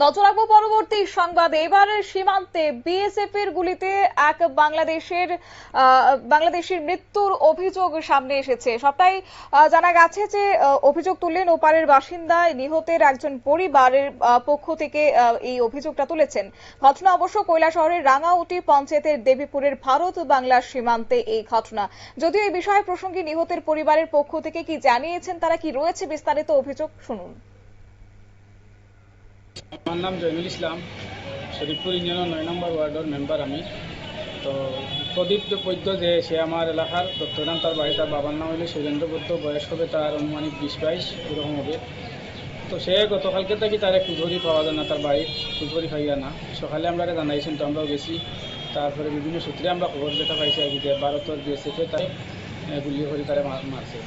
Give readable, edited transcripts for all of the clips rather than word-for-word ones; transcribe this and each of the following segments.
নজর রাখবো পরবর্তী সংবাদে। এবার সীমান্তে বিএসএফ এর গুলিতে এক বাংলাদেশের মৃত্যুর অভিযোগ সামনে এসেছে। সবটাই জানা গেছে যে অভিযোগ তুললেন ওপারের বাসিন্দা, নিহতের একজন পরিবারের পক্ষ থেকে এই অভিযোগটা তুলেছেন। ঘটনা অবশ্য কৈলাসহরের রাঙাউটি পঞ্চায়েতের দেবীপুরের ভারত বাংলার সীমান্তে এই ঘটনা। যদিও এই বিষয়ে প্রসঙ্গে নিহতের পরিবারের পক্ষ থেকে কি জানিয়েছেন, তারা কি রয়েছে বিস্তারিত অভিযোগ শুনুন। আমার নাম জয়নুল ইসলাম, শরীফপুর ইউনিয়নের 9 নম্বর ওয়ার্ডের মেম্বার আমি। তো প্রদীপ বৈদ্য যে সে আমার এলাকার দত্তগ্রাম, তার বাড়ি, তার বাবার নাম হইলে শৈলেন্দ্র বৈদ্য, বয়স হবে তার অনুমানিক 20-22 এরকম হবে। তো সে গতকালকে থেকে তার খোঁজখবরি পাওয়া যায় না, তার বাড়ির খোঁজখবরি পাইয়া না। সকালে আমরা জানাইছেন, তো আমরাও গেছি। তারপরে বিভিন্ন সূত্রে আমরা খবর যেটা পাইছি আর কি, যে ভারতের বিএসএফে তাই গুলি করে তারা মারছে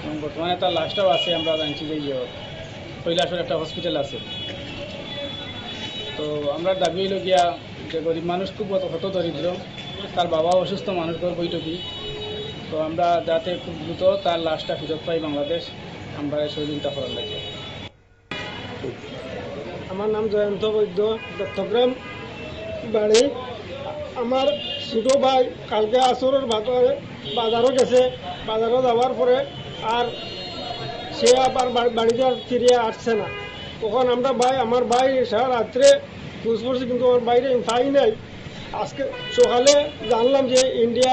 এবং বর্তমানে তার লাশটাও আছে। আমরা জানছি যে কৈলাসের একটা হসপিটাল আছে। তো আমরা দাবি হইল গিয়া যে গরিব মানুষ খুব হত দরিদ্র, তার বাবা অসুস্থ মানুষ, ঘর বৈঠকি। তো আমরা যাতে খুব দ্রুত তার লাশটা ফেরত পাই বাংলাদেশ, আমরা সহযোগিতা করার লাগে। আমার নাম জয়ন্ত বৈদ্য, দত্তগ্রাম বাড়ি। আমার ছোট ভাই কালকে আসরের বাজারও গেছে। বাজারও যাওয়ার পরে আর সে আবার বাড়িতে আর ফিরে আসছে না। তখন আমার ভাই সারা রাত্রে খোঁজ করছি, কিন্তু আমার বাইরে পাই নাই। আজকে সকালে জানলাম যে ইন্ডিয়া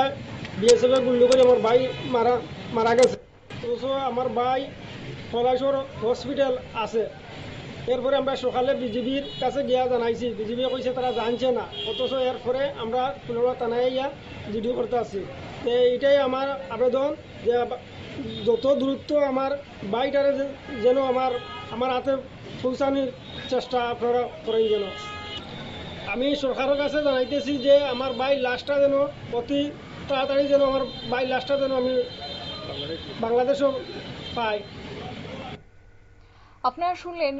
বিএসএফ গুলি করে আমার ভাই মারা গেছে। তো আমার ভাই কৈলাসহর হসপিটাল আছে। এরপরে আমরা সকালে বিজিবির কাছে গিয়া জানাইছি, বিজিবি কইছে তারা জানছে না। অথচ এরপরে আমরা পুনরায় থানায় ইয়া জিডি করতে আসছি। তো এইটাই আমার আবেদন যে যত দ্রুত আমার বাইকটারে যেন আমার হাতে পৌঁছানোর চেষ্টা আপনারা করেন। যেন আমি সরকারের কাছে জানাইতেছি যে আমার বাইক লাশটা যেন অতি তাড়াতাড়ি যেন আমার বাইক লাশটা যেন আমি বাংলাদেশও পাই। আপনারা শুনলেন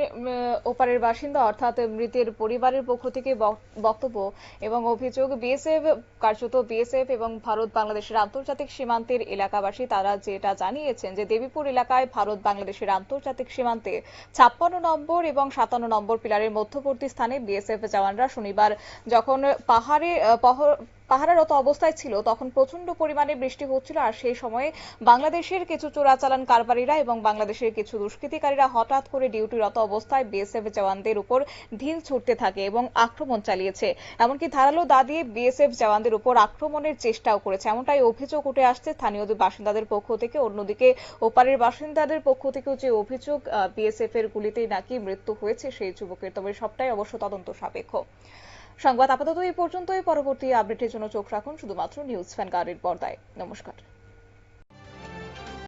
ওপারের বাসিন্দা অর্থাৎ মৃতের পরিবারের পক্ষ থেকে বক্তব্য এবং অভিযোগ। বিএসএফ এবং ভারত বাংলাদেশের আন্তর্জাতিক সীমান্তের এলাকাবাসী তারা যেটা জানিয়েছেন যে দেবীপুর এলাকায় ভারত বাংলাদেশের আন্তর্জাতিক সীমান্তে 56 নম্বর এবং 57 নম্বর পিলারের মধ্যবর্তী স্থানে বিএসএফ জওয়ানরা শনিবার যখন পাহারারত অবস্থায় ছিল, তখন প্রচন্ড পরিমাণে বৃষ্টি হচ্ছিল। আর সেই সময়ে বাংলাদেশের কিছু চোরাচালান কারবারিরা এবং বাংলাদেশের কিছু দুষ্কৃতিকারীরা হঠাৎ করে ডিউটিরত অবস্থায় বিএসএফ জওয়ানদের উপর ঢিল ছুটতে থাকে এবং আক্রমণ চালিয়েছে। এমনকি ধারালো দা দিয়ে বিএসএফ জওয়ানদের উপর আক্রমণের চেষ্টাও করেছে, এমনটাই অভিযোগ উঠে আসছে স্থানীয় বাসিন্দাদের পক্ষ থেকে। অন্যদিকে ওপারের বাসিন্দাদের পক্ষ থেকেও যে অভিযোগ বিএসএফ এর গুলিতেই নাকি মৃত্যু হয়েছে সেই যুবকের, তবে সবটাই অবশ্য তদন্ত সাপেক্ষ। সংবাদ আপাতত এই পর্যন্তই। পরবর্তী আপডেটের জন্য চোখ রাখুন শুধুমাত্র নিউজ ভ্যানগার্ডের পর্দায়। নমস্কার।